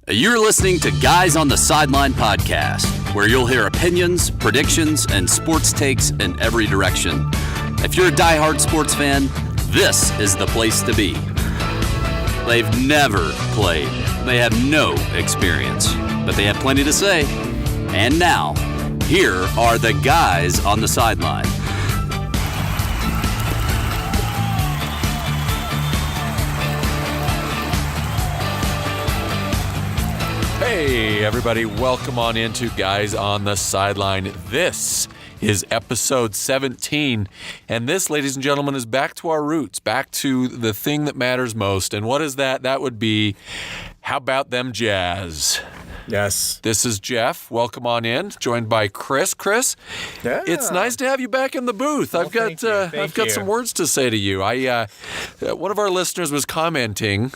You're listening to Guys on the Sideline podcast, where you'll hear opinions, predictions, and sports takes in every direction. If you're a diehard sports fan, this is the place to be. They've never played. They have no experience, but they have plenty to say. And now, here are the Guys on the Sideline. Hey, everybody. Welcome on into Guys on the Sideline. This is episode 17. And this, ladies and gentlemen, is back to our roots, back to the thing that matters most. And what is that? That would be, how about them Jazz? Yes. This is Jeff. Welcome on in, joined by Chris. Chris, Yeah. it's nice to have you back in the booth. I've got some words to say to you. One of our listeners was commenting.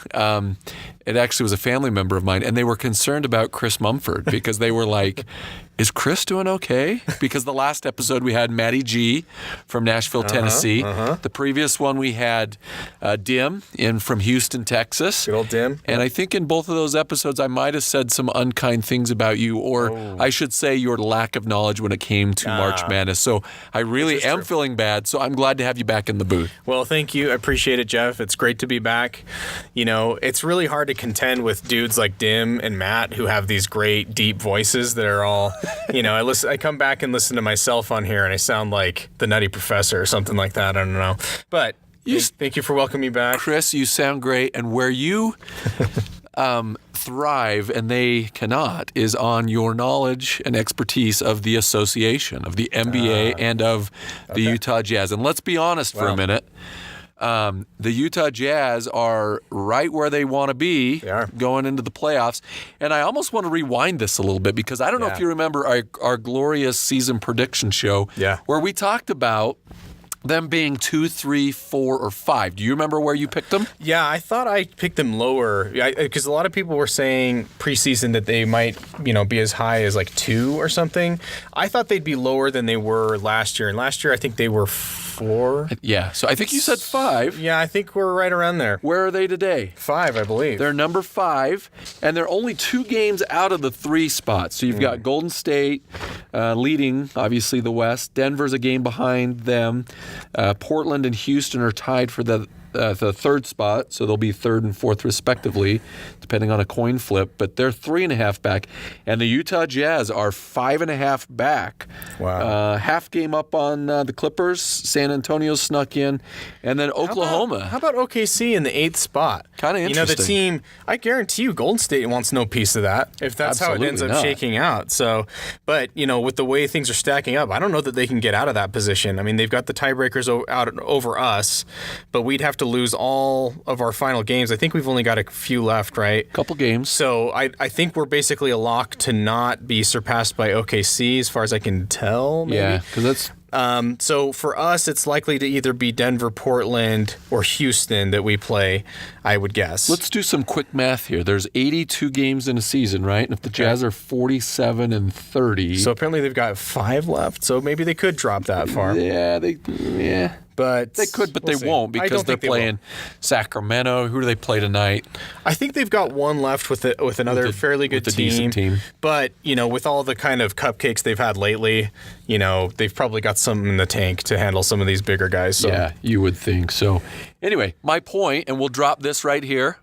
It actually was a family member of mine, and they were concerned about Chris Mumford because they were like, is Chris doing okay? Because the last episode we had Matty G from Nashville, Tennessee. The previous one we had Dim in from Houston, Texas. Good old Dim. And I think in both of those episodes I might have said some unkind things about you, or I should say your lack of knowledge when it came to March Madness. So I really am feeling bad, so I'm glad to have you back in the booth. Well, thank you. I appreciate it, Jeff. It's great to be back. You know, it's really hard to contend with dudes like Dim and Matt who have these great, deep voices that are all, you know, I come back and listen to myself on here and I sound like the Nutty Professor or something like that. I don't know. But thank you for welcoming me back. Chris, you sound great. And where you thrive and they cannot is on your knowledge and expertise of the association, of the NBA and of the Utah Jazz. And let's be honest for a minute. The Utah Jazz are right where they want to be going into the playoffs. And I almost want to rewind this a little bit because I don't know if you remember our glorious season prediction show where we talked about them being 2, 3, 4, or 5. Do you remember where you picked them? Yeah, I thought I picked them lower because a lot of people were saying preseason that they might, be as high as like 2 or something. I thought they'd be lower than they were last year. And last year I think they were 4. Yeah, so I think you said 5. Yeah, I think we're right around there. Where are they today? 5, I believe. They're number 5, and they're only 2 games out of the 3 spots. So you've got Golden State leading, obviously, the West. Denver's a game behind them. Portland and Houston are tied for the 3rd spot, so they'll be 3rd and 4th respectively, depending on a coin flip. But they're 3.5 back, and the Utah Jazz are 5.5 back. Wow! Half game up on the Clippers. San Antonio snuck in, and then Oklahoma. How about OKC in the 8th spot? Kind of interesting. The team. I guarantee you, Golden State wants no piece of that. If that's how it ends up shaking out. So, but with the way things are stacking up, I don't know that they can get out of that position. I mean, they've got the tiebreakers out over us, but we'd have to lose all of our final games. I think we've only got a few left, right? Couple games. So I think we're basically a lock to not be surpassed by OKC as far as I can tell, maybe. Yeah, because that's... So for us, it's likely to either be Denver, Portland, or Houston that we play, I would guess. Let's do some quick math here. There's 82 games in a season, right? And if the Jazz are 47 and 30... So apparently they've got 5 left, so maybe they could drop that far. Yeah. But they could, but they won't because they're playing Sacramento. Who do they play tonight? I think they've got one left with another fairly good team. Decent team. But, with all the kind of cupcakes they've had lately, they've probably got something in the tank to handle some of these bigger guys. So. Yeah, you would think so. Anyway, my point, and we'll drop this right here.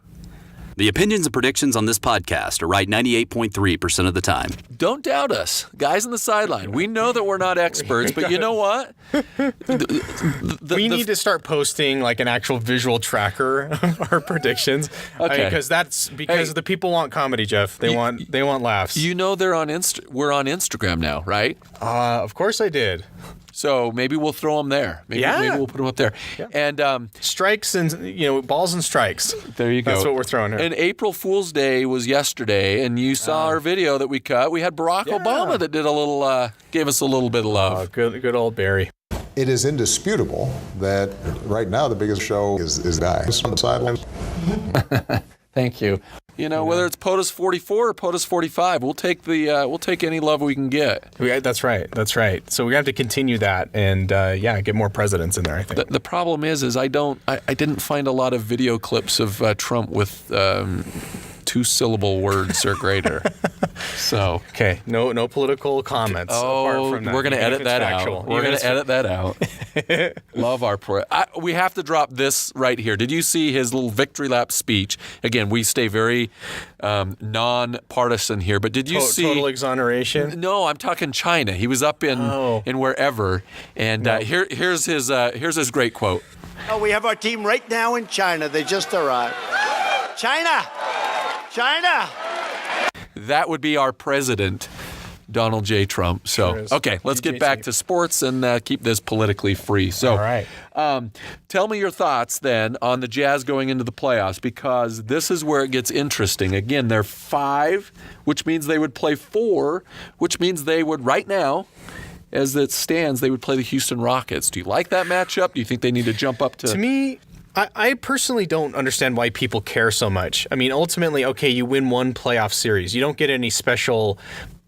The opinions and predictions on this podcast are right 98.3% of the time. Don't doubt us. Guys on the sideline. We know that we're not experts, but you know what? We need to start posting like an actual visual tracker of our predictions. Okay. Because the people want comedy, Jeff. They want laughs. You know we're on Instagram now, right? Of course I did. So maybe we'll throw them there. Maybe we'll put them up there. Yeah. And strikes and balls and strikes. There you go. That's what we're throwing here. And April Fool's Day was yesterday, and you saw our video that we cut. We had Barack Obama that did a little, gave us a little bit of love. Oh, good old Barry. It is indisputable that right now the biggest show is Guys on the Sidelines. Thank you. Whether it's POTUS 44 or POTUS 45, we'll take any love we can get. That's right. So we have to continue that and get more presidents in there, I think. The problem is I didn't find a lot of video clips of Trump with 2-syllable words or greater. So Okay, no political comments. apart from that. we're going to Even edit if it's that factual. out. We're Even going if to edit that out. Love our we have to drop this right here. Did you see his little victory lap speech? Again, we stay very non-partisan here, but did you see total exoneration? No, I'm talking China. He was up in wherever, and here's his great quote. Oh, we have our team right now in China. They just arrived. China! That would be our president, Donald J. Trump. So, Sure is. okay, let's get back to sports and keep this politically free. So, All right. Tell me your thoughts then on the Jazz going into the playoffs, because this is where it gets interesting. Again, they're 5, which means they would play 4, which means they would right now, as it stands, they would play the Houston Rockets. Do you like that matchup? Do you think they need to jump up to... To me, I personally don't understand why people care so much. I mean, ultimately, okay, you win one playoff series. You don't get any special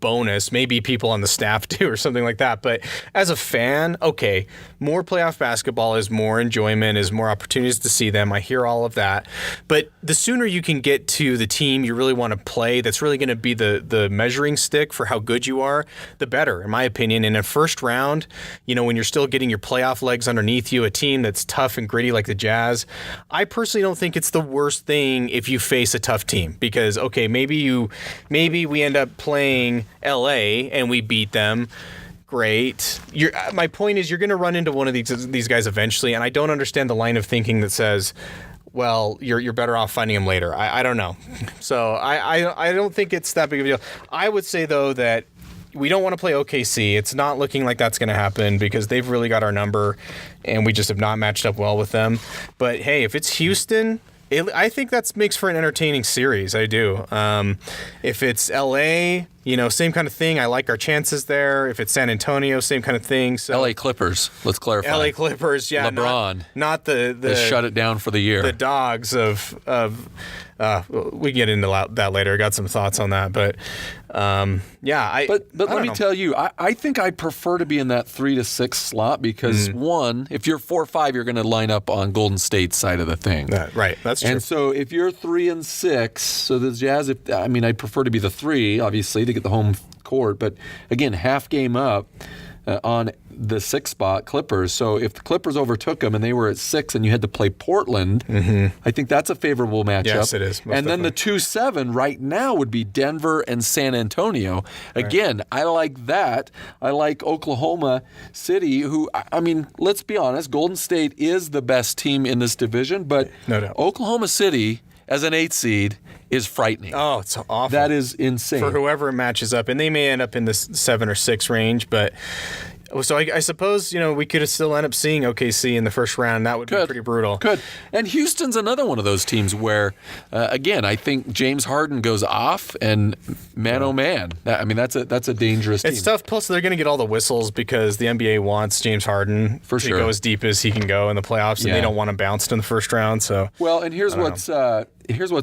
bonus. Maybe people on the staff do or something like that. But as a fan, okay, more playoff basketball is more enjoyment, is more opportunities to see them. I hear all of that. But the sooner you can get to the team you really want to play, that's really going to be the measuring stick for how good you are, the better, in my opinion. In a first round, when you're still getting your playoff legs underneath you, a team that's tough and gritty like the Jazz, I personally don't think it's the worst thing if you face a tough team, because, okay, maybe we end up playing LA and we beat them. Great. My point is, you're going to run into one of these guys eventually, and I don't understand the line of thinking that says, well, you're better off finding him later. I don't know. So I don't think it's that big of a deal. I would say, though, that we don't want to play OKC. It's not looking like that's going to happen because they've really got our number, and we just have not matched up well with them. But, hey, if it's Houston, I think that makes for an entertaining series. I do. If it's LA, same kind of thing. I like our chances there. If it's San Antonio, same kind of thing. So LA Clippers, let's clarify. LA Clippers, yeah. LeBron. Not the shut it down for the year. The dogs of we can get into that later. I got some thoughts on that, but yeah. But let me tell you, I think I'd prefer to be in that 3 to 6 slot because one, if you're 4-5, you're going to line up on Golden State's side of the thing. Right, that's true. And so if you're 3 and 6, so the Jazz, I'd prefer to be the 3, obviously, to get the home court. But again, half game up on the 6 spot, Clippers. So if the Clippers overtook them and they were at 6 and you had to play Portland, I think that's a favorable matchup. Yes, it is. And then the 2-7 right now would be Denver and San Antonio. Again, I like that. I like Oklahoma City, who, let's be honest, Golden State is the best team in this division, but no doubt. Oklahoma City as an 8 seed is frightening. Oh, it's awful. That is insane. For whoever matches up. And they may end up in the 7 or 6 range, but... So I suppose, we could still end up seeing OKC in the first round. That would be pretty brutal. Could. And Houston's another one of those teams where, again, I think James Harden goes off and oh man. That's a dangerous team. It's tough. Plus, they're going to get all the whistles because the NBA wants James Harden to go as deep as he can go in the playoffs, and they don't want him bounced in the first round. So well, and here's what's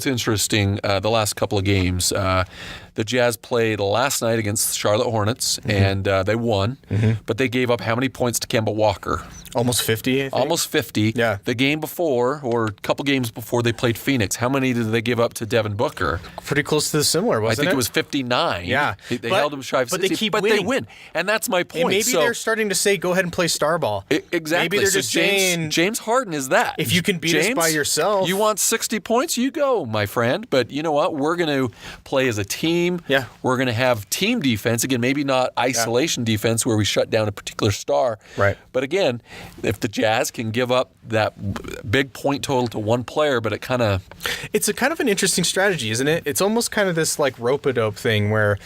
interesting. The last couple of games, the Jazz played last night against Charlotte Hornets, and they won. But they gave up how many points to Kemba Walker? Almost 50, I think. Almost 50. Yeah. The game before, or a couple games before, they played Phoenix. How many did they give up to Devin Booker? Pretty close to the similar, wasn't it? I think it was 59. Yeah. They held them shy of 60. But they keep winning. They win. And that's my point. And maybe they're starting to say, go ahead and play star ball. Exactly. Maybe they're just saying... James Harden is that. If you can beat us by yourself... You want 60 points? You go, my friend. But you know what? We're going to play as a team. Yeah. We're going to have team defense. Again, maybe not isolation defense where we shut down a particular star. Right. But again, if the Jazz can give up that big point total to one player, but it kind of... It's a kind of an interesting strategy, isn't it? It's almost kind of this like rope-a-dope thing where,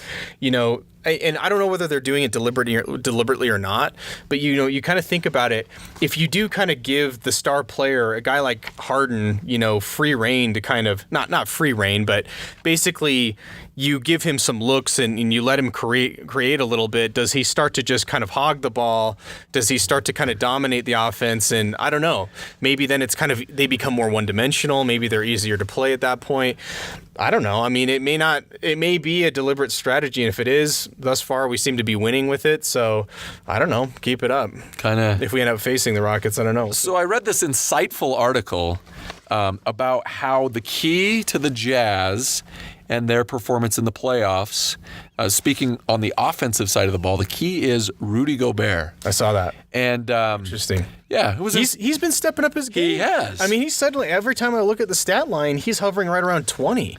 and I don't know whether they're doing it deliberately or not, but you kind of think about it. If you do kind of give the star player, a guy like Harden, free reign to kind of not free reign, but basically you give him some looks and you let him create a little bit. Does he start to just kind of hog the ball? Does he start to kind of dominate the offense? And I don't know. Maybe then it's kind of they become more one-dimensional. Maybe they're easier to play at that point. I don't know. It may be a deliberate strategy, and if it is, thus far we seem to be winning with it. So I don't know. Keep it up. Kind of. If we end up facing the Rockets, I don't know. So I read this insightful article about how the key to the Jazz and their performance in the playoffs, speaking on the offensive side of the ball, the key is Rudy Gobert. I saw that. And Interesting. Yeah, He's been stepping up his game. He has. I mean, he's suddenly, every time I look at the stat line, he's hovering right around 20.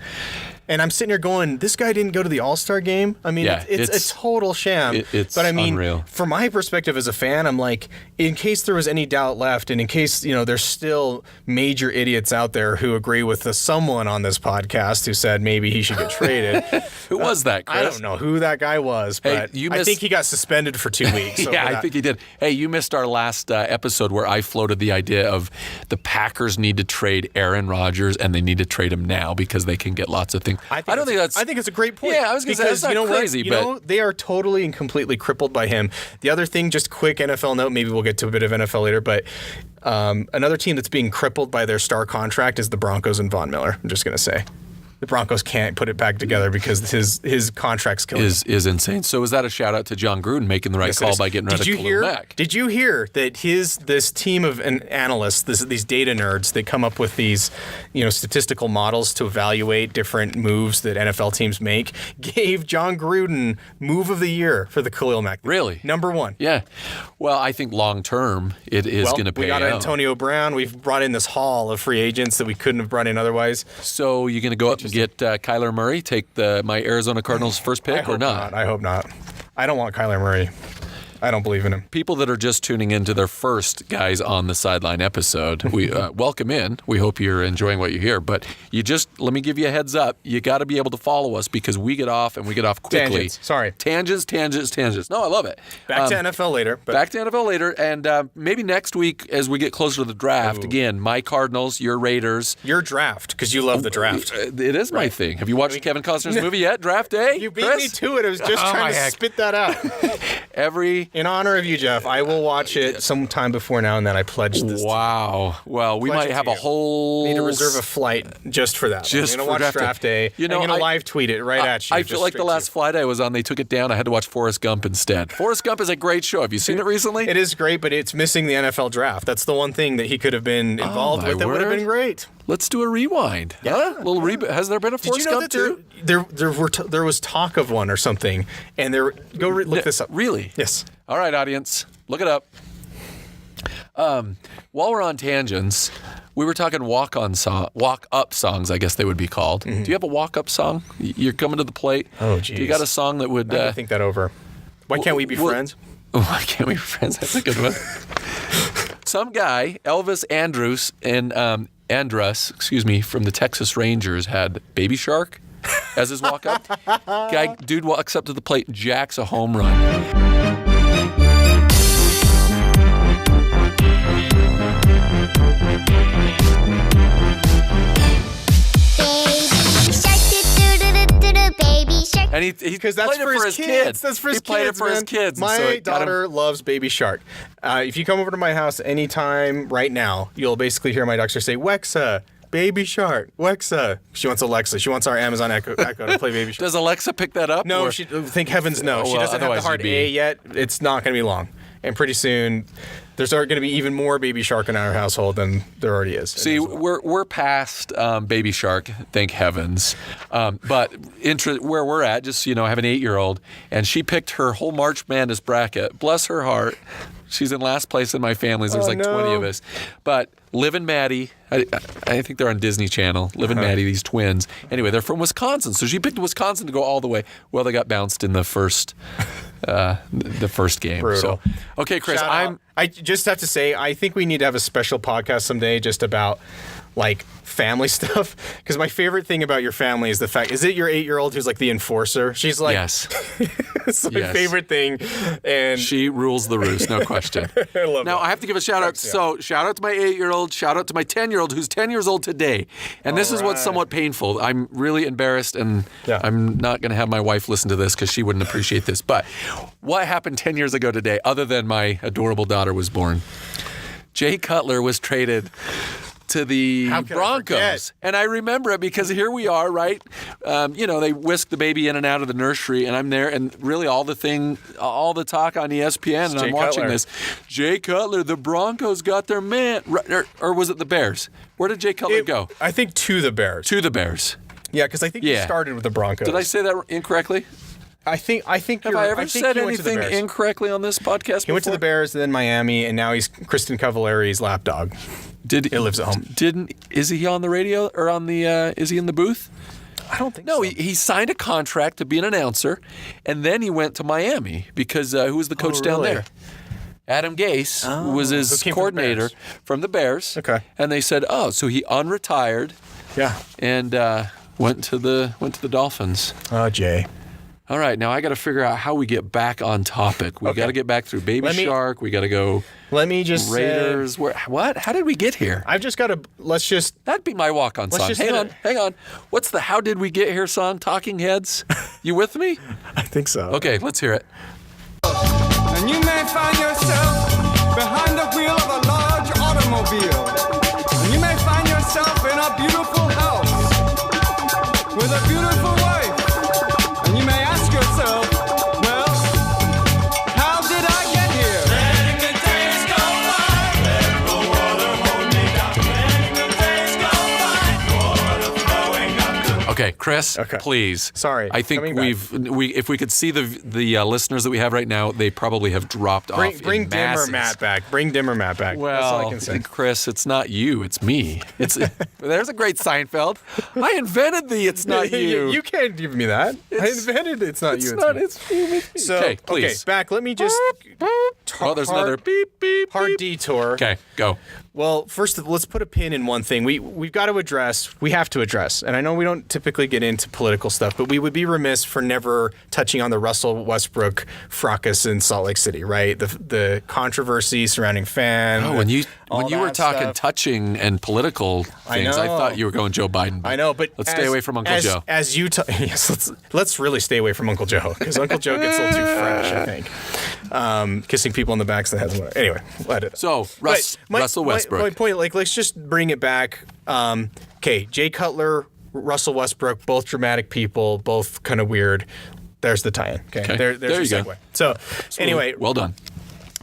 And I'm sitting here going, this guy didn't go to the All-Star game? I mean, Yeah, it's a total sham. It's but I mean, unreal. from my perspective as a fan, I'm like, in case there was any doubt left, and in case, there's still major idiots out there who agree with someone on this podcast who said maybe he should get traded. Who was that, Chris? I don't know who that guy was, but I think he got suspended for 2 weeks. Yeah, I think he did. Hey, you missed our last episode where I floated the idea of the Packers need to trade Aaron Rodgers, and they need to trade him now because they can get lots of things. I think it's a great point. Yeah, I was going to say, that's not crazy. But they are totally and completely crippled by him. The other thing, just quick NFL note, maybe we'll get to a bit of NFL later, but another team that's being crippled by their star contract is the Broncos and Von Miller. I'm just going to say. The Broncos can't put it back together because his contract's killing him. Is insane. So is that a shout out to John Gruden making the right call by getting rid of Khalil Mack? Did you hear that this team of analysts, these data nerds that come up with these statistical models to evaluate different moves that NFL teams make, gave John Gruden move of the year for the Khalil Mack? Really? Number one. Yeah. Well, I think long term it is going to pay out. We got Antonio Brown. We've brought in this haul of free agents that we couldn't have brought in otherwise. So you're going to go up and get Kyler Murray, take my Arizona Cardinals first pick or not? I hope not. I don't want Kyler Murray. I don't believe in him. People that are just tuning into their first Guys on the Sideline episode, we welcome in. We hope you're enjoying what you hear. But let me give you a heads up. You got to be able to follow us because we get off and we get off quickly. Tangents. No, I love it. Back to NFL later. And maybe next week as we get closer to the draft, again, my Cardinals, your Raiders. Your draft, because you love the draft. It is my thing. Have you watched Kevin Costner's movie yet, Draft Day? You beat me to it. I was just trying to spit that out. In honor of you, Jeff, I will watch it sometime before now and then. I pledge this. Wow. Well, we might have a whole... Need to reserve a flight just for that. Just I'm going to watch Draft Day. I'm going to live tweet it right at you. I feel like the last flight I was on, they took it down. I had to watch Forrest Gump instead. Forrest Gump is a great show. Have you seen it recently? It is great, but it's missing the NFL draft. That's the one thing that he could have been involved with. That would have been great. Let's do a rewind. Yeah. A little Has there been a Forrest Gump too? There was talk of one or something, and look this up. Really? Yes. All right, audience, look it up. While we're on tangents, we were talking walk-up songs, I guess they would be called. Mm-hmm. Do you have a walk-up song? You're coming to the plate. Oh, geez. Do you got a song that would... I think that over. Why can't we be friends? Why can't we be friends? That's a good one. Some guy, Elvis Andrus from the Texas Rangers, had Baby Shark as his walk-up. Dude walks up to the plate and jacks a home run. And because that's for his kids. That's for his kids. He played it for his kids. My daughter loves Baby Shark. If you come over to my house anytime right now, you'll basically hear my doctor say, Wexa, Baby Shark, Wexa. She wants Alexa. She wants our Amazon Echo to play Baby Shark. Does Alexa pick that up? No, thank heavens no. She doesn't have the hard A yet. It's not going to be long. And pretty soon, there's going to be even more Baby Shark in our household than there already is. See, we're past Baby Shark, thank heavens. But where we're at, just, I have an 8-year-old, and she picked her whole March Madness bracket. Bless her heart. She's in last place in my family. There's 20 of us. But Liv and Maddie, I think they're on Disney Channel. Liv and Maddie, these twins. Anyway, they're from Wisconsin. So she picked Wisconsin to go all the way. Well, they got bounced in the first game. Brutal. So, okay, Chris, I just have to say, I think we need to have a special podcast someday just about family stuff, because my favorite thing about your family is the fact, is it your 8-year-old who's the enforcer? She's yes. It's my favorite thing, and she rules the roost, no question. I love now, that. I have to give a shout out. So, shout out to my 8-year-old, shout out to my 10-year-old who's 10 years old today. And this is what's somewhat painful. I'm really embarrassed, and I'm not going to have my wife listen to this because she wouldn't appreciate this. But what happened 10 years ago today, other than my adorable daughter was born? Jay Cutler was traded to the How could I Broncos. forget? And I remember it because here we are, right? They whisk the baby in and out of the nursery, and I'm there, and really all the talk on ESPN, and Jay I'm watching Cutler. this. Jay Cutler, the Broncos got their man. Or was it the Bears? Where did Jay Cutler go? I think to the Bears. To the Bears. Yeah, because I think he started with the Broncos. Did I say that incorrectly? I think Have I ever said anything incorrectly on this podcast He went to the Bears, then Miami, and now he's Kristen Cavallari's lapdog. He lives at home. Is he on the radio or on the? Is he in the booth? I don't think No, so. he signed a contract to be an announcer, and then he went to Miami because who was the coach down really? there? Adam Gase was his Who came from the coordinator Bears. from the Bears. Okay. And they said, so he unretired Yeah. and went to the Dolphins. Oh, Jay. All right, now I got to figure out how we get back on topic. We got to get back through Baby Shark. We got to go Let me just Raiders. What? How did we get here? I've just got to. Let's just. That'd be my walk-on Let's song. just Hang hit on, it. hang on. What's the How Did We Get Here song? Talking Heads? You with me? I think so. Okay, let's hear it. And you may find yourself behind the wheel of a large automobile. And you may find yourself in a beautiful house with a beautiful wife. And you may ask yourself, well, how did I get here? Letting the days go by, let the water hold me down. Letting the days go by, water flowing up. Okay, Chris, please. Sorry, I think coming back. if we could see the listeners that we have right now, they probably have dropped off. Bring in Dimmer masses. Matt back. Bring Dimmer Matt back. Well, that's all I can say. Chris, it's not you, it's me. There's a great Seinfeld. I invented the it's not you. You can't give me that. I invented it's not you. It's me. So, okay, please. back. Let me just. Oh, there's another beep, beep, hard beep. detour. Okay, go. Well, first, let's put a pin in one thing. We have to address, and I know we don't typically get into political stuff, but we would be remiss for never touching on the Russell Westbrook fracas in Salt Lake City, right? The controversy surrounding fan. Oh, when you were that talking stuff. touching and political things, I know. thought you were going Joe Biden. I know, but let's stay away from Uncle Joe. As Utah, yes, let's really stay away from Uncle Joe because Uncle Joe gets a little too fresh, I think. Kissing people on the backs of the heads. Anyway, let it. So Russell Westbrook. My point, let's just bring it back. Okay, Jay Cutler, Russell Westbrook, both dramatic people, both kind of weird. There's the tie-in. Okay, there's there your you go. segue. So, anyway, well done.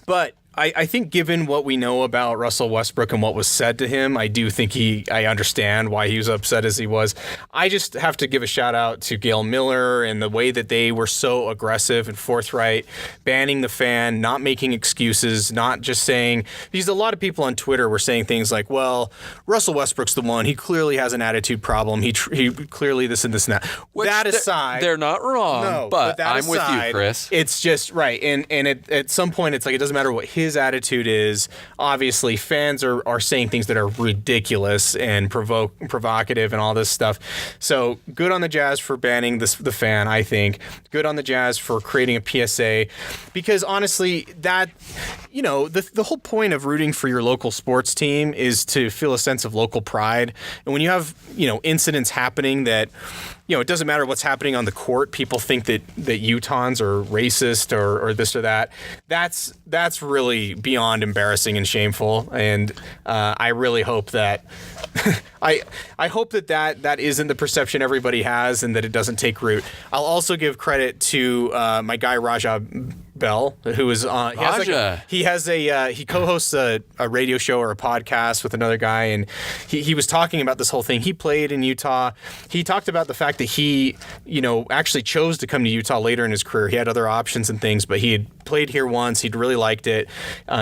but I think given what we know about Russell Westbrook and what was said to him, I do think I understand why he was upset as he was. I just have to give a shout out to Gail Miller and the way that they were so aggressive and forthright, banning the fan, not making excuses, not just saying, because a lot of people on Twitter were saying things like, well, Russell Westbrook's the one. He clearly has an attitude problem. He clearly this and this and that. Which that aside. they're not wrong, No, but that I'm with you, Chris. It's just right, and at some point, it's like it doesn't matter what his attitude is. Obviously, fans are saying things that are ridiculous and provocative and all this stuff. So good on the Jazz for banning the fan. I think good on the Jazz for creating a PSA, because honestly, that the whole point of rooting for your local sports team is to feel a sense of local pride. And when you have incidents happening that. It doesn't matter what's happening on the court. People think that Utahns are racist or this or that. That's really beyond embarrassing and shameful. And I really hope that I hope that isn't the perception everybody has, and that it doesn't take root. I'll also give credit to my guy Raja Bell, who is on. He co-hosts a radio show or a podcast with another guy, and he was talking about this whole thing. He played in Utah. He talked about the fact that he, actually chose to come to Utah later in his career. He had other options and things, but he had played here once. He'd really liked it.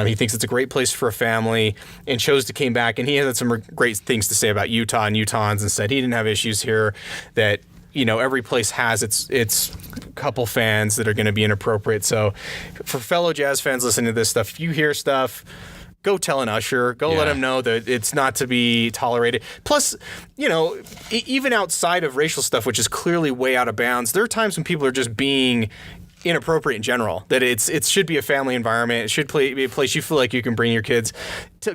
He thinks it's a great place for a family, and chose to came back. And he had some great things to say about Utah and Utahns, and said he didn't have issues here. That every place has its couple fans that are going to be inappropriate. So, for fellow Jazz fans listening to this stuff, if you hear stuff, go tell an usher. Go let him know that it's not to be tolerated. Plus, even outside of racial stuff, which is clearly way out of bounds, there are times when people are just being inappropriate in general. That it should be a family environment. It should be a place you feel like you can bring your kids.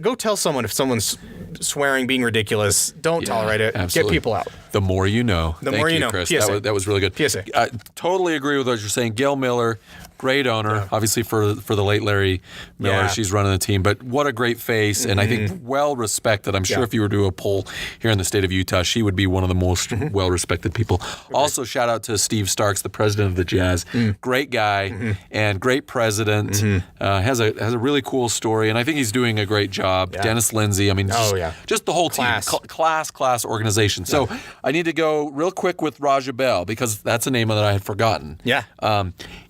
Go tell someone if someone's swearing, being ridiculous. Don't tolerate it. Absolutely. Get people out. The more you know. The more you know. Chris. PSA. That was really good. PSA. I totally agree with what you're saying. Gail Miller, Great owner, obviously for the late Larry Miller. Yeah. She's running the team, but what a great face, and I think well respected. I'm sure if you were to do a poll here in the state of Utah, she would be one of the most well respected people. Also, shout out to Steve Starks, the president of the Jazz. Great guy and great president. Has a really cool story, and I think he's doing a great job. Dennis Lindsay, I mean, just the whole Class. team, class organization. So I need to go real quick with Raja Bell because that's a name that I had forgotten. Yeah.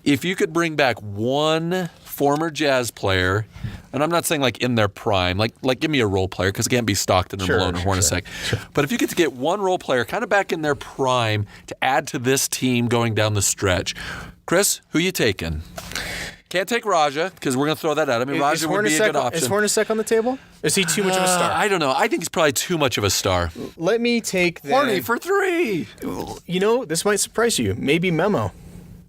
If you could bring back one former Jazz player, and I'm not saying like in their prime, like give me a role player because it can't be Stockton or Malone or Hornacek. But if you could get one role player kind of back in their prime to add to this team going down the stretch, Chris, who you taking? Can't take Raja because we're going to throw that out. I mean, Raja would be a good option. Is Hornacek on the table? Is he too much of a star? I don't know. I think he's probably too much of a star. Let me take that. Horny for 3. You know, this might surprise you. Maybe Memo,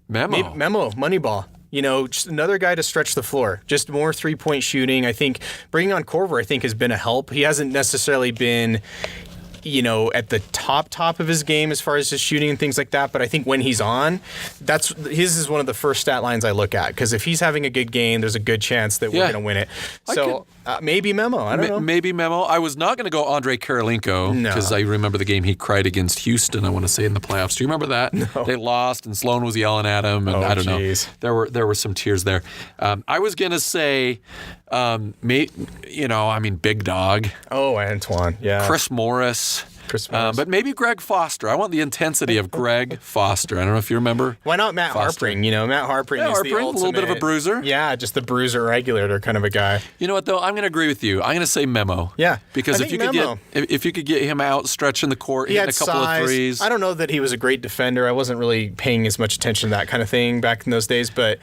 Moneyball. You know, just another guy to stretch the floor. Just more three-point shooting. I think bringing on Korver, I think, has been a help. He hasn't necessarily been, you know, at the top of his game as far as his shooting and things like that. But I think when he's on, his is one of the first stat lines I look at. Because if he's having a good game, there's a good chance that we're going to win it. So maybe Memo. I don't know. Maybe Memo. I was not going to go Andre Karolinko because I remember the game he cried against Houston, I want to say, in the playoffs. Do you remember that? No. They lost and Sloan was yelling at him. And I don't know. There were some tears there. I was going to say, Big Dog. Oh, Antoine. Yeah. Chris Morris. But maybe Greg Foster. I want the intensity of Greg Foster. I don't know if you remember. Why not Matt Harpring? You know, Matt Harpring is the ultimate. A little bit of a bruiser. Yeah, just the bruiser regulator kind of a guy. You know what, though? I'm going to agree with you. I'm going to say Memo. Yeah. Because if you could get him out stretching the court, hitting a couple of threes. I don't know that he was a great defender. I wasn't really paying as much attention to that kind of thing back in those days, but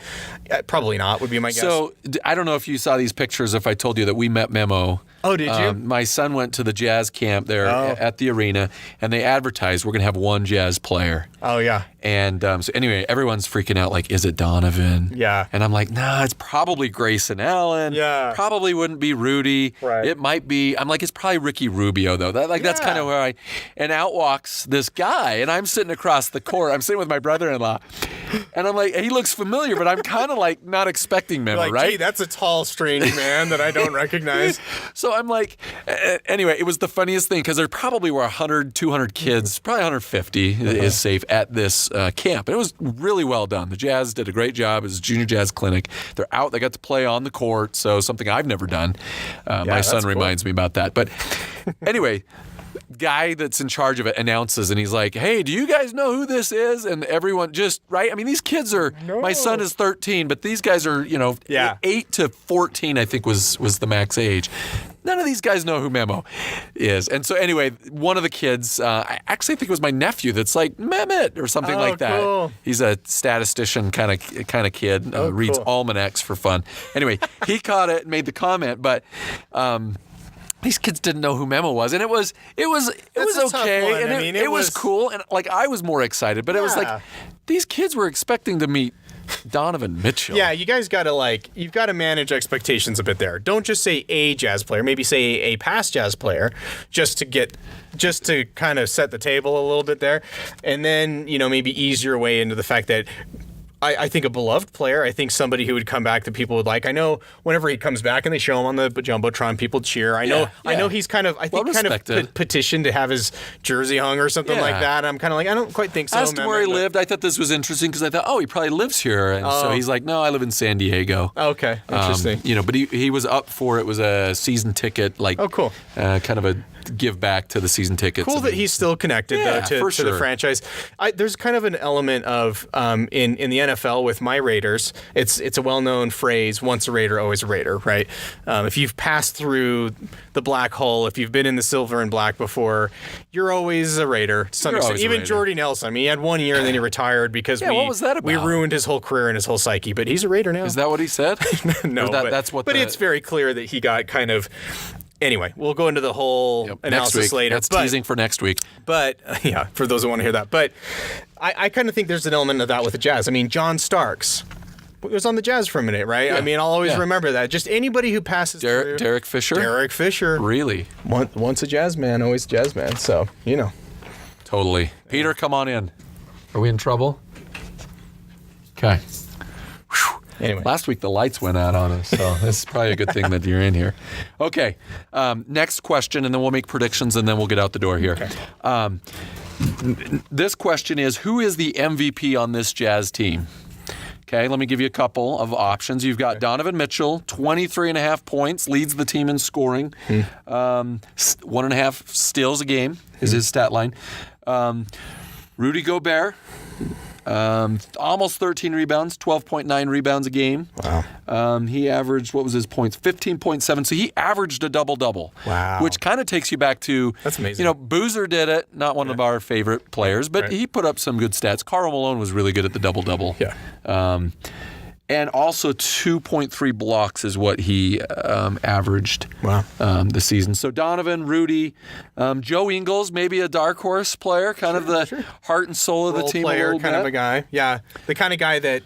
probably not would be my guess. So I don't know if you saw these pictures if I told you that we met Memo. Oh, did you? My son went to the Jazz camp there at the arena, and they advertised we're going to have one Jazz player. Oh, yeah. And so anyway, everyone's freaking out like, is it Donovan? Yeah. And I'm like, nah, it's probably Grayson Allen. Yeah. Probably wouldn't be Rudy. Right. It might be, I'm like, it's probably Ricky Rubio, though. That's kind of where and out walks this guy, and I'm sitting across the court. I'm sitting with my brother-in-law, and I'm like, he looks familiar, but I'm kind of like not expecting Memo, like, right? Gee, that's a tall, strange man that I don't recognize. So I'm like, anyway, it was the funniest thing because there probably were 100, 200 kids, probably 150 is safe at this camp. And it was really well done. The Jazz did a great job. It was a junior Jazz clinic. They're out. They got to play on the court, so something I've never done. My son reminds me about that. But anyway, guy that's in charge of it announces, and he's like, hey, do you guys know who this is? And everyone just, right? I mean, these kids are, my son is 13, but these guys are, 8 to 14, I think was the max age. None of these guys know who Memo is. And so anyway, one of the kids, I actually think it was my nephew that's like, Mehmet or something like that. Cool. He's a statistician kind of kid, reads almanacs for fun. Anyway, he caught it and made the comment, but these kids didn't know who Memo was, and it was okay, and it was cool, and like I was more excited, but it was like these kids were expecting to meet Donovan Mitchell. Yeah, you guys you've got to manage expectations a bit there. Don't just say a Jazz player, maybe say a past Jazz player, just to kind of set the table a little bit there, and then maybe ease your way into the fact that. I think a beloved player. I think somebody who would come back that people would like. I know whenever he comes back and they show him on the Jumbotron, people cheer. I know he's kind of petitioned to have his jersey hung or something like that. I'm kind of like, I don't quite think so. I asked him where he lived. I thought this was interesting because I thought, he probably lives here. And so he's like, no, I live in San Diego. Okay, interesting. But he was up for it. Was a season ticket, like cool. Kind of a give back to the season tickets. Cool that he's still connected though to the franchise. There's kind of an element of in the NFL with my Raiders. It's a well-known phrase: once a Raider, always a Raider, right? If you've passed through the black hole, if you've been in the silver and black before, you're always a Raider to some extent. Even Jordy Nelson. I mean, he had 1 year and then he retired because what was that about? We ruined his whole career and his whole psyche. But he's a Raider now. Is that what he said? No, that's what. But it's very clear that he got kind of. Anyway, we'll go into the whole analysis later. That's teasing for next week. But, for those who want to hear that. But I kind of think there's an element of that with the Jazz. I mean, John Starks was on the Jazz for a minute, right? Yeah. I mean, I'll always remember that. Just anybody who passes through. Derek Fisher? Derek Fisher. Really? Once a Jazz man, always a Jazz man. So, Totally. Peter, come on in. Are we in trouble? Okay. Whew. Anyway. Last week the lights went out on us, so this is probably a good thing that you're in here. Okay, next question, and then we'll make predictions, and then we'll get out the door here. Okay. This question is, who is the MVP on this Jazz team? Okay, let me give you a couple of options. You've got Donovan Mitchell, 23.5 points, leads the team in scoring. 1.5 steals a game is his stat line. Rudy Gobert, almost 13 rebounds, 12.9 rebounds a game. Wow. He averaged, what was his points? 15.7. So he averaged a double-double. Wow. Which kind of takes you back to, That's amazing. Boozer did it, not one of our favorite players, but Right. he put up some good stats. Karl Malone was really good at the double-double. Yeah. And also 2.3 blocks is what he averaged this season. So Donovan, Rudy, Joe Ingles, maybe a dark horse player, kind of the heart and soul of the Role team. player a little kind bit. of a guy. Yeah. The kind of guy that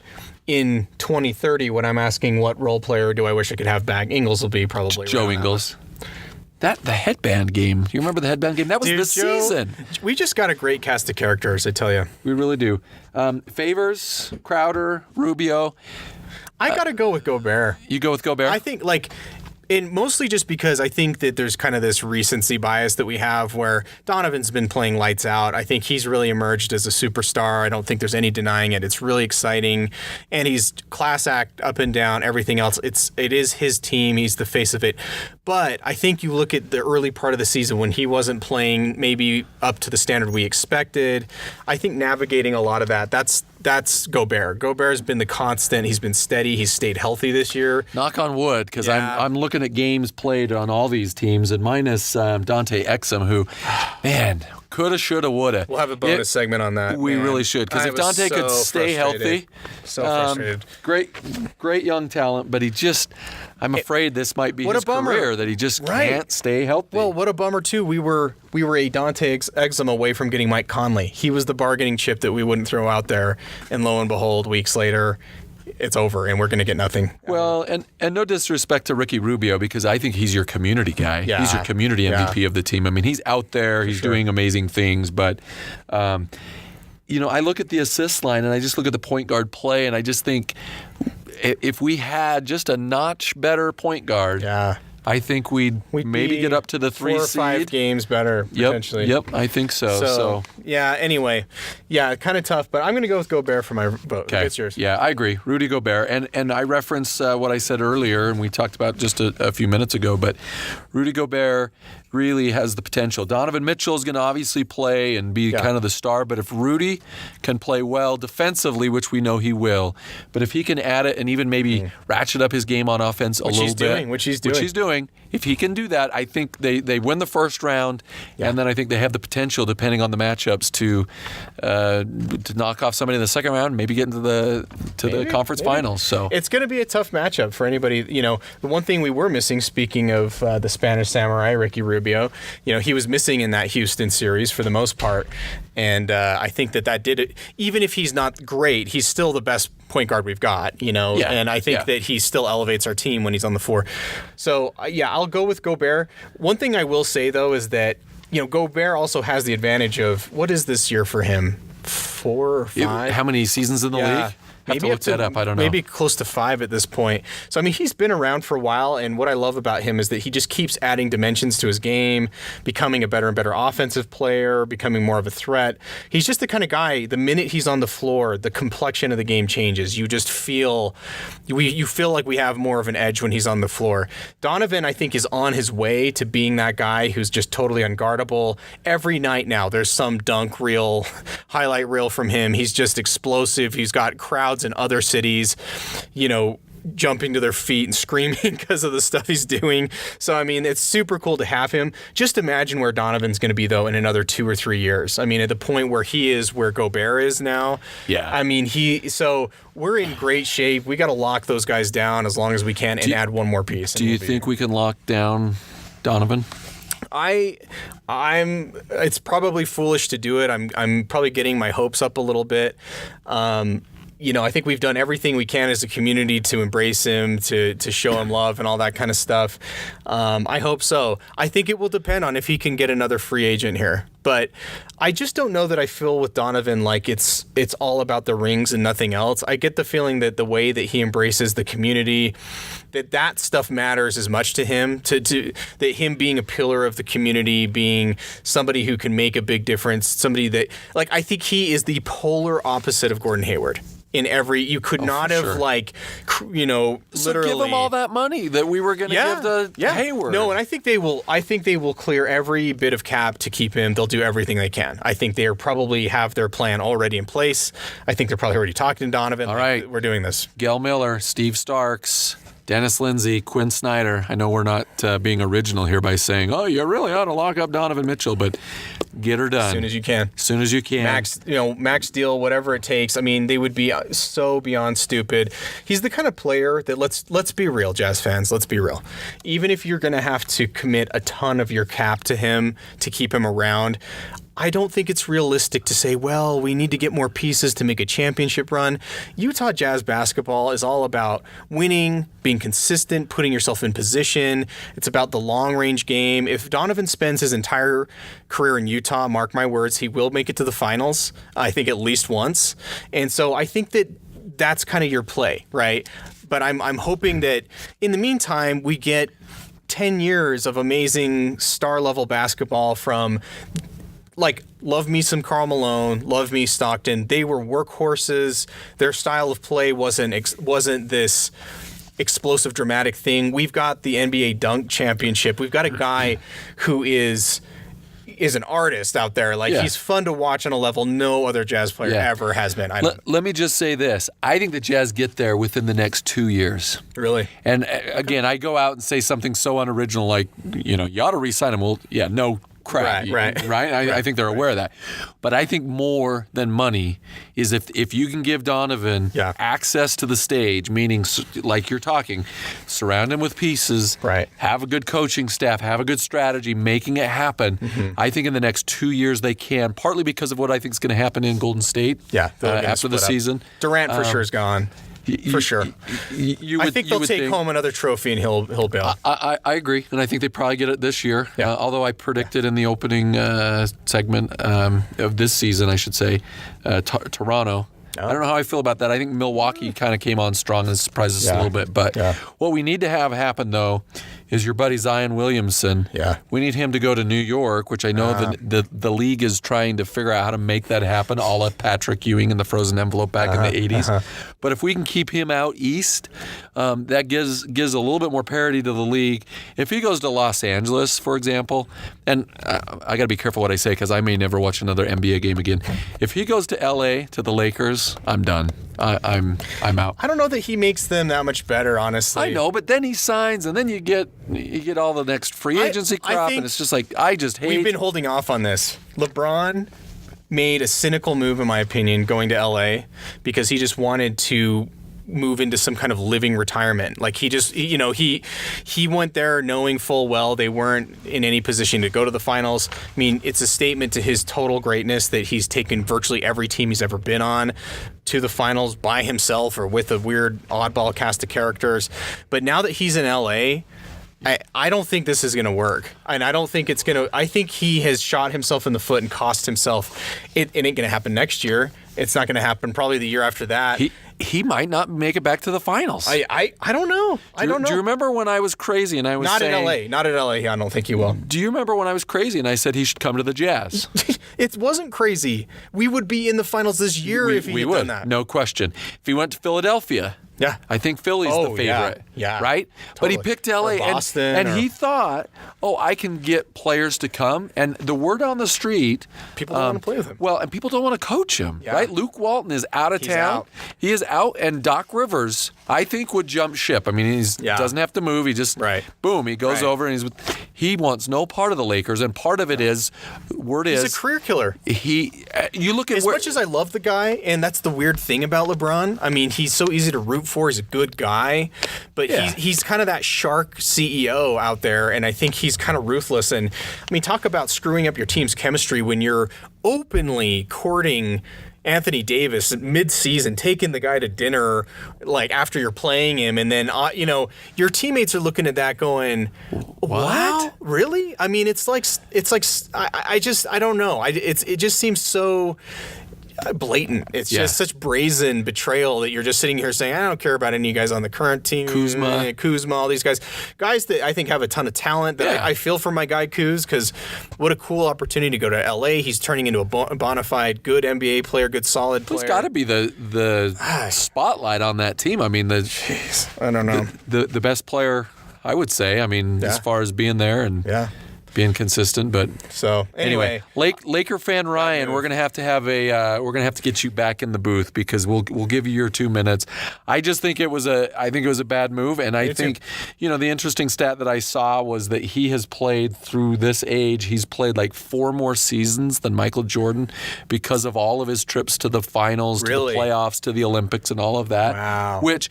in 2030, when I'm asking what role player do I wish I could have back, Ingles will be probably Joe around that Ingles. The headband game. You remember the headband game? That was Dude, this Joe, season. We just got a great cast of characters, I tell you. We really do. Favors, Crowder, Rubio. I got to go with Gobert. You go with Gobert? I think, and mostly just because I think that there's kind of this recency bias that we have where Donovan's been playing lights out. I think he's really emerged as a superstar. I don't think there's any denying it. It's really exciting. And he's class act up and down, everything else. It is his team. He's the face of it. But I think you look at the early part of the season when he wasn't playing maybe up to the standard we expected. I think navigating a lot of that's Gobert. Gobert's been the constant. He's been steady. He's stayed healthy this year. Knock on wood, because Yeah. I'm looking at games played on all these teams, and minus Dante Exum, who, man, coulda, shoulda, woulda. We'll have a bonus segment on that. We man. really should, because I if was Dante could so stay frustrated. healthy, So frustrated. great young talent, but I'm afraid this might be What a his bummer. career, that he just Right. can't stay healthy. Well, what a bummer too. We were a Dante Exum away from getting Mike Conley. He was the bargaining chip that we wouldn't throw out there, and lo and behold, weeks later, it's over, and we're going to get nothing. Well, and no disrespect to Ricky Rubio, because I think he's your community guy. Yeah. He's your community MVP of the team. I mean, he's out there. He's doing amazing things. But, I look at the assist line, and I just look at the point guard play, and I just think if we had just a notch better point guard, Yeah. I think we'd maybe be get up to the 3 4 or seed. 5 games better, potentially. Yep, I think so. So, yeah, anyway. Yeah, kind of tough, but I'm going to go with Gobert for my vote. Okay. It's yours. Yeah, I agree. Rudy Gobert. And I reference what I said earlier, and we talked about just a few minutes ago, but Rudy Gobert really has the potential. Donovan Mitchell is going to obviously play and be kind of the star, but if Rudy can play well defensively, which we know he will, but if he can add it and even maybe ratchet up his game on offense a little bit. Which he's doing. If he can do that, I think they win the first round, and then I think they have the potential, depending on the matchups, to knock off somebody in the second round, maybe get into the conference finals. So it's going to be a tough matchup for anybody. The one thing we were missing, speaking of the Spanish Samurai, Ricky Rubio, he was missing in that Houston series for the most part, and I think that did it. Even if he's not great, he's still the best point guard we've got. And I think that he still elevates our team when he's on the floor. So I'll go with Gobert. One thing I will say though is that Gobert also has the advantage of, what is this year for him? 4 or 5? how many seasons in the league? Have to look that up. I don't know. Maybe close to 5 at this point. So, I mean, he's been around for a while, and what I love about him is that he just keeps adding dimensions to his game, becoming a better and better offensive player, becoming more of a threat. He's just the kind of guy, the minute he's on the floor, the complexion of the game changes. You just feel, you feel like we have more of an edge when he's on the floor. Donovan, I think, is on his way to being that guy who's just totally unguardable. Every night now, there's some dunk reel, highlight reel from him. He's just explosive. He's got crowds in other cities, jumping to their feet and screaming because of the stuff he's doing. So, I mean, it's super cool to have him. Just imagine where Donovan's going to be, though, in another 2 or 3 years. I mean, at the point where he is where Gobert is now. Yeah. I mean, so we're in great shape. We got to lock those guys down as long as we can and add one more piece. Do you think we can lock down Donovan? It's probably foolish to do it. I'm probably getting my hopes up a little bit. I think we've done everything we can as a community to embrace him, to show him love and all that kind of stuff. I hope so. I think it will depend on if he can get another free agent here. But I just don't know that I feel with Donovan like it's all about the rings and nothing else. I get the feeling that the way that he embraces the community, that stuff matters as much to him, that him being a pillar of the community, being somebody who can make a big difference, somebody that, like, I think he is the polar opposite of Gordon Hayward. You could not have, So literally give him all that money that we were going to give to Hayward. No, and I think they will clear every bit of cap to keep him. They'll do everything they can. I think they probably have their plan already in place. I think they're probably already talking to Donovan. All right. We're doing this. Gail Miller, Steve Starks, Dennis Lindsay, Quinn Snyder. I know we're not being original here by saying, oh, you really ought to lock up Donovan Mitchell, but get her done. As soon as you can. As soon as you can. Max deal, whatever it takes. I mean, they would be so beyond stupid. He's the kind of player that, let's be real, Jazz fans, let's be real. Even if you're going to have to commit a ton of your cap to him to keep him around, I don't think it's realistic to say, well, we need to get more pieces to make a championship run. Utah Jazz basketball is all about winning, being consistent, putting yourself in position. It's about the long-range game. If Donovan spends his entire career in Utah, mark my words, he will make it to the finals, I think at least once. And so I think that's kind of your play, right? But I'm hoping that in the meantime, we get 10 years of amazing star-level basketball from... love me some Karl Malone, love me Stockton. They were workhorses. Their style of play wasn't this explosive, dramatic thing. We've got the NBA dunk championship. We've got a guy who is an artist out there. He's fun to watch on a level no other Jazz player ever has been. Let me just say this. I think the Jazz get there within the next 2 years. Really? And again, I go out and say something so unoriginal like, you ought to re-sign him. Well, no crap. Right. I think they're aware of that. But I think more than money is if you can give Donovan access to the stage, meaning like you're talking, surround him with pieces, have a good coaching staff, have a good strategy, making it happen. Mm-hmm. I think in the next 2 years they can, partly because of what I think is going to happen in Golden State after the season. Durant for sure is gone. For sure. I think they'll take home another trophy and he'll bail. I agree, and I think they probably get it this year. Yeah. Although I predicted in the opening segment of this season, I should say, Toronto. I don't know how I feel about that. I think Milwaukee kind of came on strong and surprised us a little bit. But what we need to have happen, though, is your buddy Zion Williamson. Yeah. We need him to go to New York, which I know the league is trying to figure out how to make that happen, a la Patrick Ewing in the frozen envelope back in the 80s. But if we can keep him out east, that gives a little bit more parity to the league. If he goes to Los Angeles, for example, and I got to be careful what I say because I may never watch another NBA game again. If he goes to LA, to the Lakers, I'm done. I'm out. I don't know that he makes them that much better, honestly. I know, but then he signs, and then you get all the next free agency crap, and it's just like I just hate. We've been holding off on this. LeBron made a cynical move, in my opinion, going to LA because he just wanted to move into some kind of living retirement. Like he went there knowing full well they weren't in any position to go to the finals. I mean, it's a statement to his total greatness that he's taken virtually every team he's ever been on to the finals by himself or with a weird oddball cast of characters. But now that he's in LA, I don't think this is going to work. And I don't think it's going to. I think he has shot himself in the foot and cost himself. It ain't going to happen next year. It's not going to happen probably the year after that. He might not make it back to the finals. I don't know. I don't know. Do you remember when I was crazy and I was saying... Not in LA. I don't think he will. Do you remember when I was crazy and I said he should come to the Jazz? It wasn't crazy. We would be in the finals this year if he had done that. No question. If he went to Philadelphia... Yeah. I think Philly's the favorite. Yeah. Right? Totally. But he picked LA and he thought, I can get players to come. And the word on the street. People don't want to play with him. Well, and people don't want to coach him. Yeah. Right? Luke Walton is out of town. Out. He is out. And Doc Rivers, I think, would jump ship. I mean, he doesn't have to move. He just, boom, he goes over and he wants no part of the Lakers. And part of it is, he's a career killer. You look at as much as I love the guy, and that's the weird thing about LeBron. I mean, he's so easy to root for. He's a good guy, but he's kind of that shark CEO out there, and I think he's kind of ruthless. And I mean, talk about screwing up your team's chemistry when you're openly courting Anthony Davis mid-season, taking the guy to dinner like after you're playing him, and then your teammates are looking at that going, "What? Really?" I mean, it's like I don't know. It just seems so blatant. It's just such brazen betrayal that you're just sitting here saying, I don't care about any of you guys on the current team. Kuzma, all these guys that I think have a ton of talent. That I feel for my guy Kuz, because what a cool opportunity to go to LA. He's turning into a bona fide good NBA player, good solid player. It's got to be the spotlight on that team. I mean, I don't know. The best player, I would say. I mean, as far as being there and being consistent, but so anyway, Laker fan Ryan, we're gonna have to get you back in the booth, because we'll give you your 2 minutes. I just think it was a bad move, and I think the interesting stat that I saw was that he has played through this age. He's played like 4 more seasons than Michael Jordan because of all of his trips to the finals, to the playoffs, to the Olympics, and all of that. Wow, which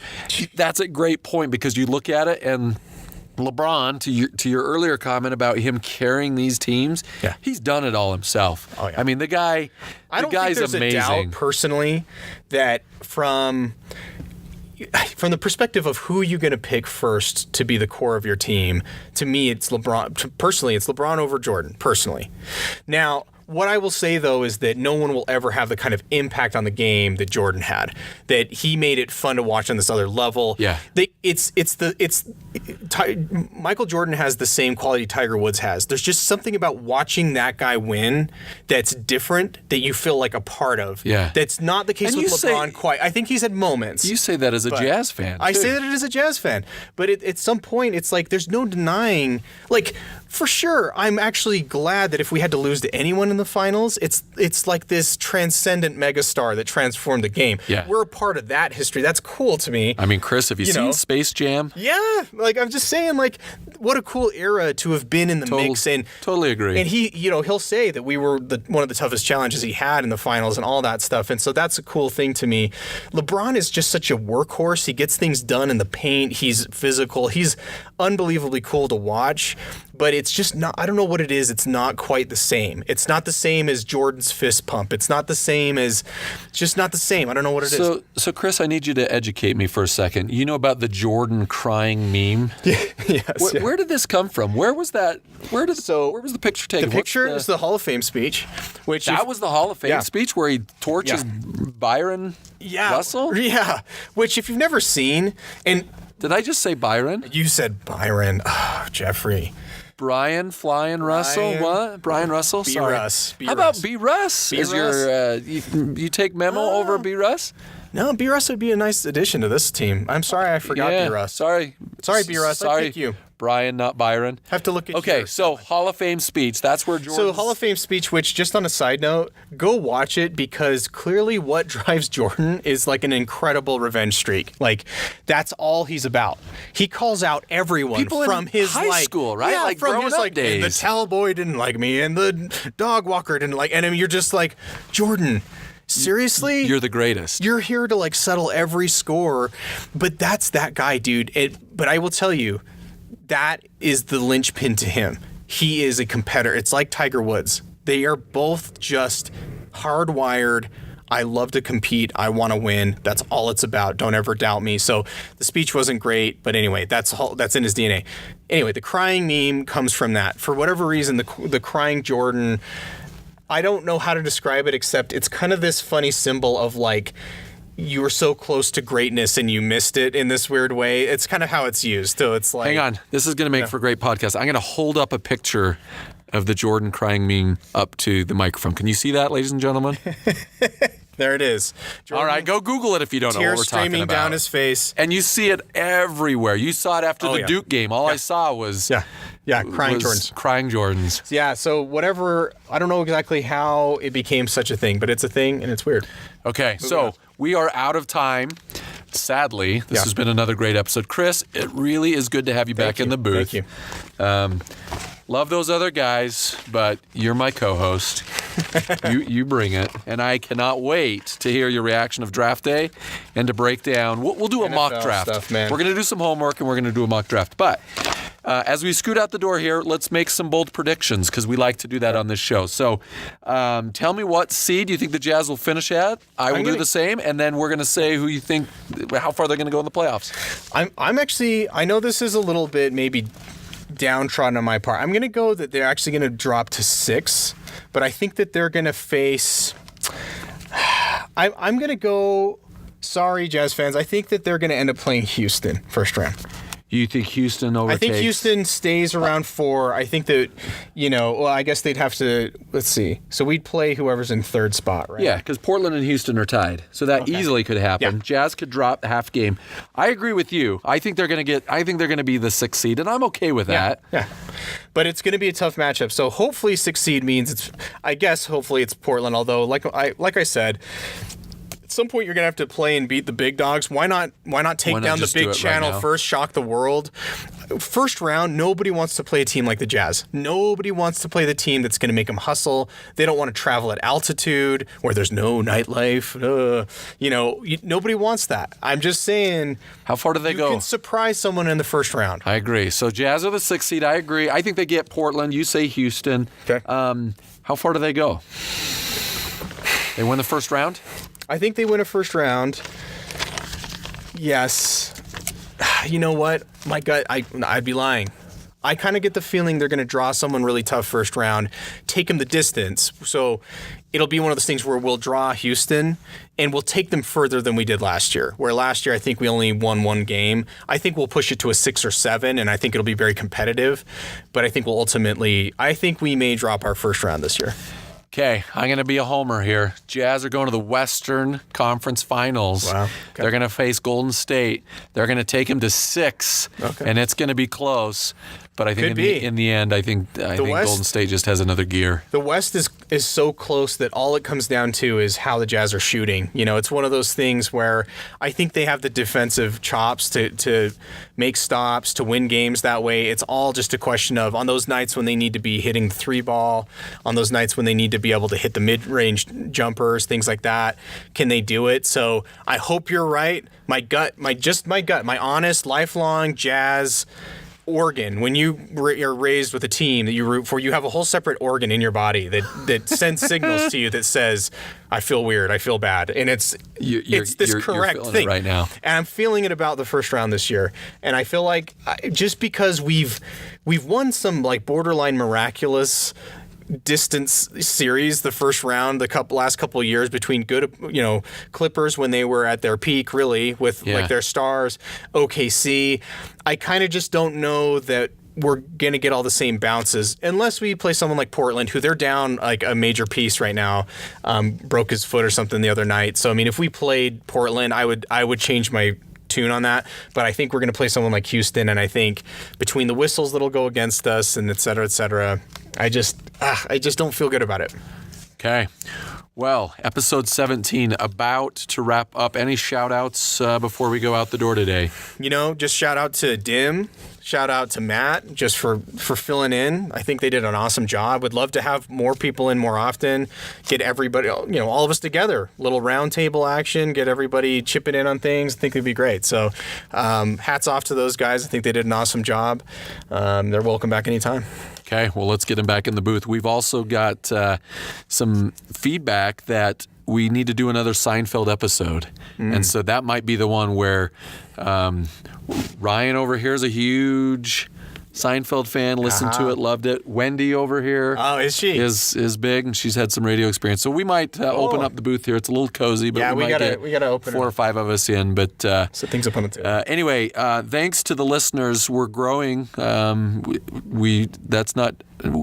that's a great point, because you look at it and LeBron, to your earlier comment about him carrying these teams, he's done it all himself. Oh, yeah. I mean, the guy's think there's amazing. A doubt, personally, that from the perspective of who you're going to pick first to be the core of your team, to me, it's LeBron. Personally, it's LeBron over Jordan, personally. Now, what I will say, though, is that no one will ever have the kind of impact on the game that Jordan had. That he made it fun to watch on this other level. Yeah. Michael Jordan has the same quality Tiger Woods has. There's just something about watching that guy win that's different, that you feel like a part of. Yeah. That's not the case with LeBron quite. I think he's had moments. You say that as a Jazz fan. I say that as a Jazz fan. But at some point, it's like there's no denying, like, for sure, I'm actually glad that if we had to lose to anyone in the finals, it's like this transcendent megastar that transformed the game. Yeah. We're a part of that history. That's cool to me. I mean, Chris, have you seen Space Jam? Yeah. Like, I'm just saying, like, what a cool era to have been in the mix. And totally agree. And he'll say that we were one of the toughest challenges he had in the finals and all that stuff. And so that's a cool thing to me. LeBron is just such a workhorse. He gets things done in the paint. He's physical. He's unbelievably cool to watch. But it's just not, I don't know what it is. It's not quite the same. It's not the same as Jordan's fist pump. It's not the same as, it's just not the same. I don't know what it is. So Chris, I need you to educate me for a second. You know about the Jordan crying meme? Yes. Where did this come from? Where was that? Where was the picture taken? The picture is the Hall of Fame speech. Which was the Hall of Fame speech where he torches Byron Russell? Yeah. Which, if you've never seen, and did I just say Byron? You said Byron. Oh, Jeffrey. Brian Flying Russell? What? Brian Russell? Sorry. Russ. How about B. Russ? Is your you take memo over B. Russ? No, B. Russ would be a nice addition to this team. I'm sorry I forgot B. Russ. Sorry, B. Russ. Sorry, thank you. Brian, not Byron. Have to look at Okay, so Hall of Fame speech. That's where Jordan. So Hall of Fame speech, which, just on a side note, go watch it, because clearly what drives Jordan is like an incredible revenge streak. Like, that's all he's about. He calls out everyone People from in his high school, right? Yeah, like from growing his up days. And the towel boy didn't like me, and the dog walker didn't like. And I mean, you're just like, Jordan. Seriously? You're the greatest. You're here to like settle every score, but that's that guy, dude. But I will tell you, that is the linchpin to him. He is a competitor. It's like Tiger Woods. They are both just hardwired. I love to compete. I want to win. That's all it's about. Don't ever doubt me. So the speech wasn't great, but anyway, that's in his DNA. Anyway, the crying meme comes from that. For whatever reason, the crying Jordan, I don't know how to describe it, except it's kind of this funny symbol of like, you were so close to greatness and you missed it in this weird way. It's kind of how it's used. So it's like, hang on, this is going to make for a great podcast. I'm going to hold up a picture of the Jordan crying meme up to the microphone. Can you see that, ladies and gentlemen? There it is. Jordan, all right, go Google it if you don't know what we're talking about. Tears streaming down his face. And you see it everywhere. You saw it after the Duke game. All I saw was crying Jordans. Crying Jordans. Yeah, so whatever, I don't know exactly how it became such a thing, but it's a thing and it's weird. Okay, so we are out of time. Sadly, this has been another great episode. Chris, it really is good to have you back in the booth. Thank you. Love those other guys, but you're my co-host. You bring it, and I cannot wait to hear your reaction of draft day and to break down. We'll do a mock draft. Stuff, man. We're going to do some homework, and we're going to do a mock draft. But As we scoot out the door here, let's make some bold predictions because we like to do that on this show. So tell me what seed you think the Jazz will finish at. I will do the same, and then we're going to say who you think, how far they're going to go in the playoffs. I'm actually, I know this is a little bit maybe downtrodden on my part. I'm going to go that they're actually going to drop to 6, but I think that they're going to face, I'm going to go, sorry, Jazz fans, I think that they're going to end up playing Houston first round. You think Houston overtakes? I think Houston stays around 4. I think that, well, I guess they'd have to, let's see. So we'd play whoever's in third spot, right? Yeah, because Portland and Houston are tied. So that easily could happen. Yeah. Jazz could drop a half game. I agree with you. I think they're going to be the 6th seed, and I'm okay with that. Yeah. But it's going to be a tough matchup. So hopefully 6th seed means hopefully it's Portland, although like I said, at some point you're going to have to play and beat the big dogs. Why not take down the big channel first, shock the world? First round, nobody wants to play a team like the Jazz. Nobody wants to play the team that's going to make them hustle. They don't want to travel at altitude where there's no nightlife. Nobody wants that. I'm just saying. How far do they go? You can surprise someone in the first round. I agree. So Jazz are the 6th seed. I agree. I think they get Portland. You say Houston. Okay. How far do they go? They win the first round? I think they win a first round. Yes. You know what? My gut, I'd be lying. I kind of get the feeling they're going to draw someone really tough first round, take them the distance. So it'll be one of those things where we'll draw Houston and we'll take them further than we did last year. Where last year I think we only won 1 game. I think we'll push it to a 6 or 7, and I think it'll be very competitive. But I think we may drop our first round this year. Okay, I'm going to be a homer here. Jazz are going to the Western Conference Finals. Wow. Okay. They're going to face Golden State. They're going to take them to 6, and it's going to be close. But I think in the end, I think Golden State just has another gear. The West is so close that all it comes down to is how the Jazz are shooting. It's one of those things where I think they have the defensive chops to make stops, to win games that way. It's all just a question of on those nights when they need to be hitting the 3 ball, on those nights when they need to be able to hit the mid-range jumpers, things like that. Can they do it? So I hope you're right. My honest, lifelong Jazz organ, when you are raised with a team that you root for, you have a whole separate organ in your body that sends signals to you that says, I feel weird, I feel bad. And it's this correct thing right now. And I'm feeling it about the first round this year. And I feel like just because we've won some like borderline miraculous distance series the first round last couple of years between good Clippers when they were at their peak really with like their stars, OKC. I kind of just don't know that we're going to get all the same bounces unless we play someone like Portland, who they're down like a major piece right now, broke his foot or something the other night. So I mean, if we played Portland, I would change my tune on that, but I think we're going to play someone like Houston, and I think between the whistles that'll go against us and et cetera, I just don't feel good about it. Okay. Well, episode 17 about to wrap up. Any shout-outs before we go out the door today? Just shout out to Dim. Shout out to Matt just for filling in. I think they did an awesome job. Would love to have more people in more often. Get everybody, all of us together. Little round table action. Get everybody chipping in on things. I think it'd be great. So hats off to those guys. I think they did an awesome job. They're welcome back anytime. Okay, well, let's get them back in the booth. We've also got some feedback that we need to do another Seinfeld episode. And so that might be the one where Ryan over here is a huge Seinfeld fan, listened to it, loved it. Wendy over here is she? Is big, and she's had some radio experience. So we might open up the booth here. It's a little cozy, but we gotta open 4 or 5 of us in. But set things up on the table. Anyway, thanks to the listeners, we're growing.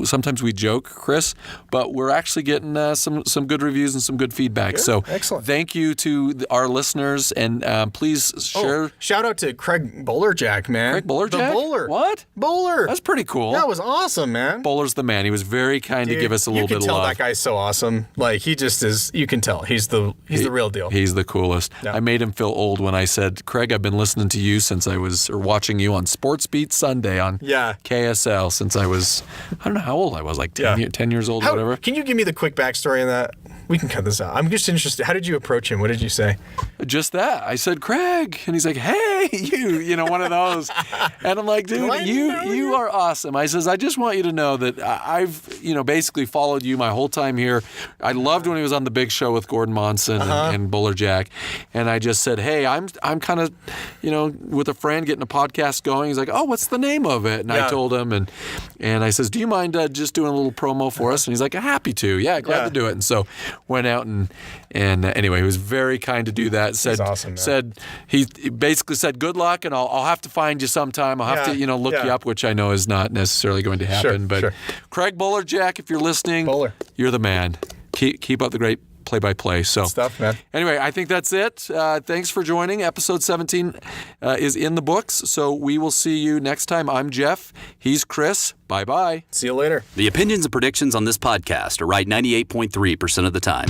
Sometimes we joke, Chris, but we're actually getting some good reviews and some good feedback. Good. So excellent. Thank you to our listeners, and please share. Shout out to Craig Bowlerjack, man. Craig Bowlerjack? The bowler. What? Bowler. That's pretty cool. That was awesome, man. Bowler's the man. He was very kind to give us a little bit of love. You can tell that guy's so awesome. Like, he just is, you can tell. He's the real deal. He's the coolest. Yeah. I made him feel old when I said, Craig, I've been listening to you watching you on Sports Beat Sunday on KSL since I was, I don't know how old I was, like 10 years old or whatever. Can you give me the quick backstory on that? We can cut this out. I'm just interested. How did you approach him? What did you say? Just that. I said, Craig. And he's like, hey, one of those. And I'm like, dude, you are awesome. I says, I just want you to know that I've, basically followed you my whole time here. I loved when he was on the Big Show with Gordon Monson and Buller Jack. And I just said, hey, I'm kind of, with a friend getting a podcast going. He's like, oh, what's the name of it? And I told him, and I says, do you mind just doing a little promo for us? And he's like, happy to. Yeah, glad to do it. And so went out and anyway, he was very kind to do that. Said, awesome, said he basically said, good luck, and I'll have to find you sometime. I'll have to look you up, which I know is not necessarily going to happen. But Craig Buller Jack, if you're listening, you're the man. Keep up the great play-by-play. So stuff, man. Anyway, I think that's it. Thanks for joining. Episode 17 is in the books, so we will see you next time. I'm Jeff. He's Chris. Bye-bye. See you later. The opinions and predictions on this podcast are right 98.3% of the time.